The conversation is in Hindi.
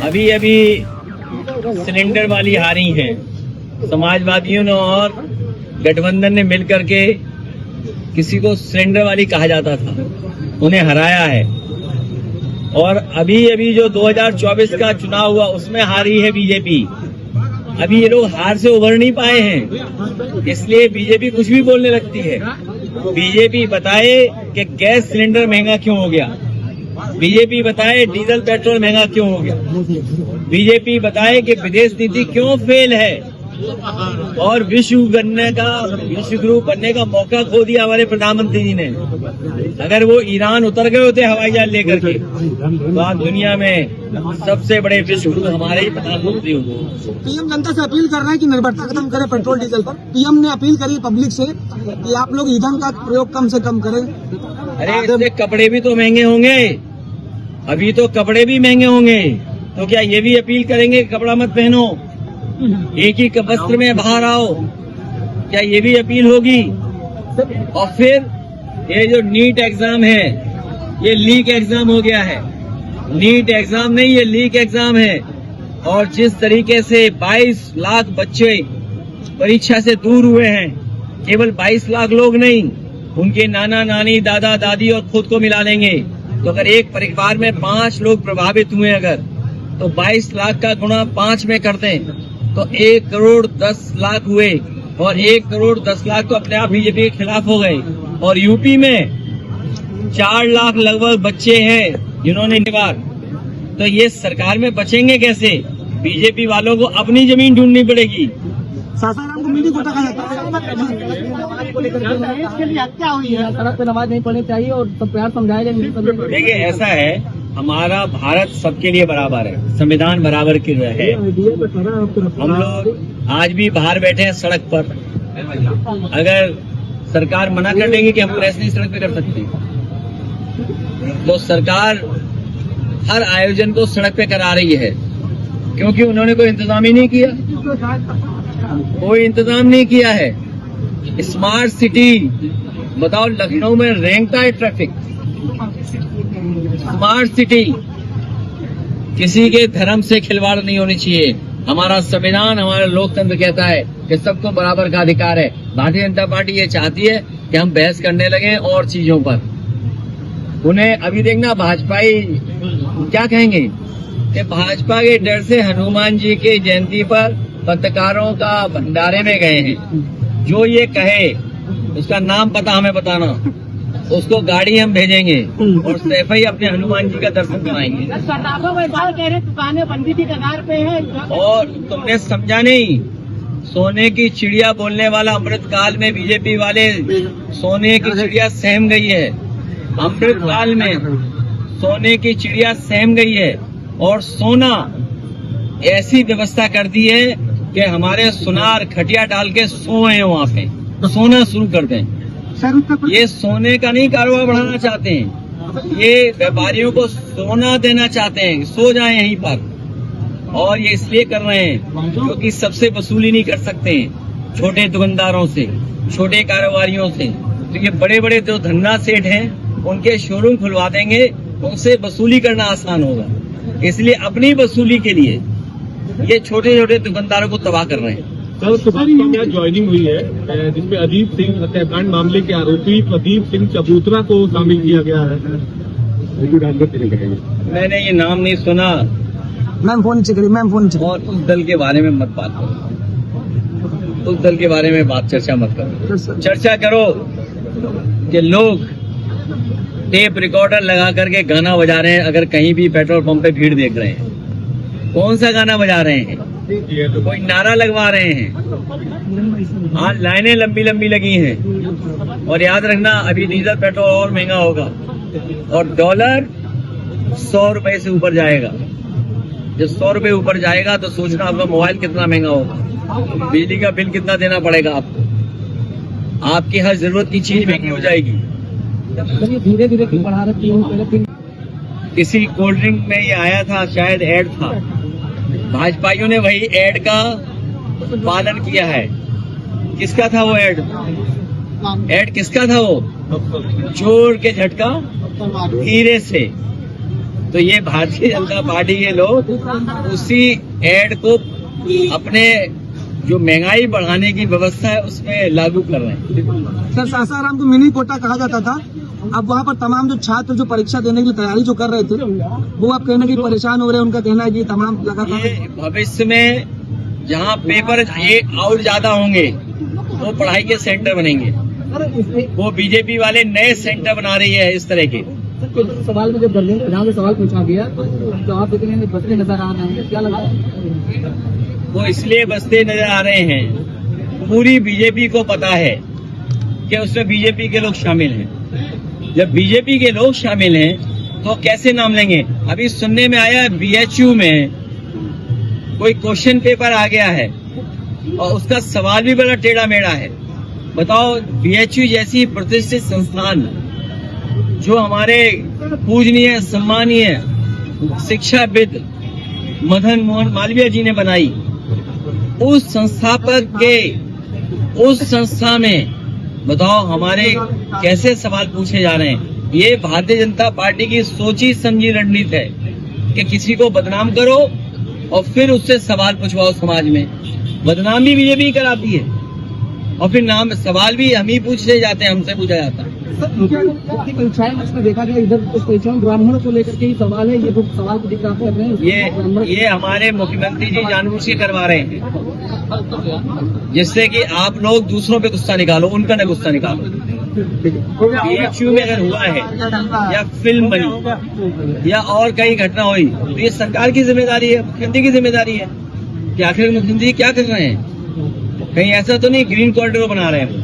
अभी अभी सिलेंडर वाली हारी हैं। समाजवादियों ने और गठबंधन ने मिलकर के, किसी को सिलेंडर वाली कहा जाता था, उन्हें हराया है। और अभी अभी जो 2024 का चुनाव हुआ उसमें हारी है बीजेपी। अभी ये लोग हार से उभर नहीं पाए हैं, इसलिए बीजेपी कुछ भी बोलने लगती है। बीजेपी बताए कि गैस सिलेंडर महंगा क्यों हो गया, बीजेपी बताए डीजल पेट्रोल महंगा क्यों हो गया, बीजेपी बताए कि विदेश नीति क्यों फेल है और विश्व गुरु बनने का मौका खो दिया हमारे प्रधानमंत्री जी ने। अगर वो ईरान उतर गए होते हवाई जहाज लेकर के, तो आज दुनिया में सबसे बड़े विश्व गुरु हमारे ही प्रधानमंत्री होंगे। पीएम जनता से अपील कर रहे हैं कि निर्भरता खत्म करें पेट्रोल डीजल पर। पीएम ने अपील करी पब्लिक से कि आप लोग ईंधन का प्रयोग कम से कम करें। अरे इससे कपड़े भी तो महंगे होंगे, अभी तो कपड़े भी महंगे होंगे, तो क्या ये भी अपील करेंगे कपड़ा मत पहनो, एक ही वस्त्र में बाहर आओ? क्या ये भी अपील होगी? और फिर ये जो नीट एग्जाम है, ये लीक एग्जाम हो गया है। नीट एग्जाम नहीं, ये लीक एग्जाम है। और जिस तरीके से 22 लाख बच्चे परीक्षा से दूर हुए हैं, केवल 22 लाख लोग नहीं, उनके नाना नानी, दादा दादी और खुद को मिला लेंगे, तो अगर एक परिवार में 5 लोग प्रभावित हुए अगर, तो 22 लाख का गुणा 5 में कर दें तो 1 करोड़ 10 लाख हुए। और 1 करोड़ 10 लाख तो अपने आप बीजेपी के खिलाफ हो गए। और यूपी में 4 लाख लगभग बच्चे हैं जिन्होंने निवार, तो ये सरकार में बचेंगे कैसे? बीजेपी वालों को अपनी जमीन ढूंढनी पड़ेगी। सासाराम को मीडिया को कहा जाता है इसके लिए हत्या हुई है, सड़क पे नमाज नहीं पढ़नी चाहिए और सब प्यार समझाया जाए। देखिए ऐसा है, हमारा भारत सबके लिए बराबर है, संविधान बराबर की है। हम लोग आज भी बाहर बैठे हैं सड़क पर, अगर सरकार मना कर देंगे कि हम प्रेस नहीं सड़क पे कर सकते, तो सरकार हर आयोजन को सड़क पे करा रही है, क्योंकि उन्होंने कोई इंतजाम ही नहीं किया, कोई इंतजाम नहीं किया है। स्मार्ट सिटी बताओ, लखनऊ में रैंकता है ट्रैफिक। स्मार्ट सिटी, किसी के धर्म से खिलवाड़ नहीं होनी चाहिए। हमारा संविधान, हमारा लोकतंत्र कहता है कि सबको बराबर का अधिकार है। भारतीय जनता पार्टी ये चाहती है कि हम बहस करने लगे और चीजों पर। उन्हें अभी देखना भाजपाई क्या कहेंगे कि भाजपा के डर से हनुमान जी के जयंती पर पत्रकारों का भंडारे में गए हैं। जो ये कहे उसका नाम पता हमें बताना, उसको गाड़ी हम भेजेंगे और सैफई अपने हनुमान जी का दर्शन कराएंगे। दुकानें बंदी की कगार पे है। और तुमने समझा नहीं, सोने की चिड़िया बोलने वाला अमृतकाल में बीजेपी वाले सोने की चिड़िया सहम गई है। अमृतकाल में सोने की चिड़िया सहम गई है और सोना ऐसी व्यवस्था कर दी है कि हमारे सुनार खटिया डाल के सोए वहाँ पे, सोना शुरू कर दें। ये सोने का नहीं कारोबार बढ़ाना चाहते हैं, ये व्यापारियों को सोना देना चाहते हैं, सो जाएं यहीं पर। और ये इसलिए कर रहे हैं क्योंकि सबसे वसूली नहीं कर सकते हैं, छोटे दुकानदारों से, छोटे कारोबारियों से। तो ये बड़े बड़े जो धंधा सेठ हैं उनके शोरूम खुलवा देंगे, उनसे वसूली करना आसान होगा। इसलिए अपनी वसूली के लिए ये छोटे छोटे दुकानदारों को तबाह कर रहे हैं। सर, यहाँ ज्वाइनिंग हुई है जिसमें अदीप सिंह हत्याकांड मामले के आरोपी प्रदीप सिंह चबूतरा को शामिल किया गया है। मैंने ये नाम नहीं सुना। मैम फोन करी। और उस दल के बारे में मत बात करो, उस दल के बारे में चर्चा मत करो। चर्चा करो कि लोग टेप रिकॉर्डर लगा करके गाना बजा रहे हैं, अगर कहीं भी पेट्रोल पंप पे भीड़ देख रहे हैं, कौन सा गाना बजा रहे हैं? कोई नारा लगवा रहे हैं। आज लाइनें लंबी लंबी लगी हैं। और याद रखना, अभी डीजल पेट्रोल और महंगा होगा और डॉलर 100 रुपए से ऊपर जाएगा। जब 100 रुपए ऊपर जाएगा तो सोचना आपका मोबाइल कितना महंगा होगा, बिजली का बिल कितना देना पड़ेगा आपको, आपकी हर जरूरत की चीज महंगी हो जाएगी। धीरे धीरे बढ़ा रही है। किसी कोल्ड ड्रिंक में ये आया था, शायद ऐड था, भाजपाइयों ने वही ऐड का पालन किया है। किसका था वो ऐड? ऐड किसका था वो? चोर के झटका हीरे से। तो ये भारतीय जनता पार्टी के लोग उसी एड को अपने जो महंगाई बढ़ाने की व्यवस्था है उसमें लागू कर रहे हैं। सर, सासाराम को मिनी कोटा कहा जाता था, अब वहाँ पर तमाम जो छात्र जो परीक्षा देने की तैयारी जो कर रहे थे वो आप कहना कि परेशान हो रहे हैं। उनका कहना है कि तमाम लगातार ये भविष्य में जहाँ पेपर ये और ज्यादा होंगे वो पढ़ाई के सेंटर बनेंगे। वो बीजेपी वाले नए सेंटर बना रही है इस तरह के। सवाल में जब धर्मेंद्र प्रधान से सवाल पूछा गया तो जवाब देते हैं बचते नजर आ रहे हैं, क्या लगा? वो इसलिए बसते नजर आ रहे हैं, पूरी बीजेपी को पता है कि उसमें बीजेपी के लोग शामिल हैं। जब बीजेपी के लोग शामिल हैं तो कैसे नाम लेंगे? अभी सुनने में आया BHU में कोई क्वेश्चन पेपर आ गया है और उसका सवाल भी बड़ा टेढ़ा मेढ़ा है। बताओ, BHU जैसी प्रतिष्ठित संस्थान जो हमारे पूजनीय सम्मानीय शिक्षाविद मदन मोहन मालवीय जी ने बनाई, उस संस्थापक के उस संस्था में बताओ हमारे कैसे सवाल पूछे जा रहे हैं। ये भारतीय जनता पार्टी की सोची समझी रणनीति है कि किसी को बदनाम करो और फिर उससे सवाल पूछवाओ। समाज में बदनामी भी ये भी कराती है और फिर नाम सवाल भी हम ही पूछने जाते हैं, हमसे पूछा जाता है। परीक्षाएं में देखा गया इधर कुछ परीक्षाओं ब्राह्मणों को लेकर के ही सवाल है, ये सवाल को दिख रहे हैं। ये हमारे मुख्यमंत्री जी जानबूझ के करवा रहे हैं जिससे कि आप लोग दूसरों पे गुस्सा निकालो, उनका न गुस्सा निकालो। BHU में अगर हुआ है या फिल्म बनी या और कई घटना हुई तो ये सरकार की जिम्मेदारी है, मुख्यमंत्री की जिम्मेदारी है कि आखिर मुख्यमंत्री क्या कर रहे हैं। कहीं ऐसा तो नहीं ग्रीन कॉरिडोर बना रहे हैं।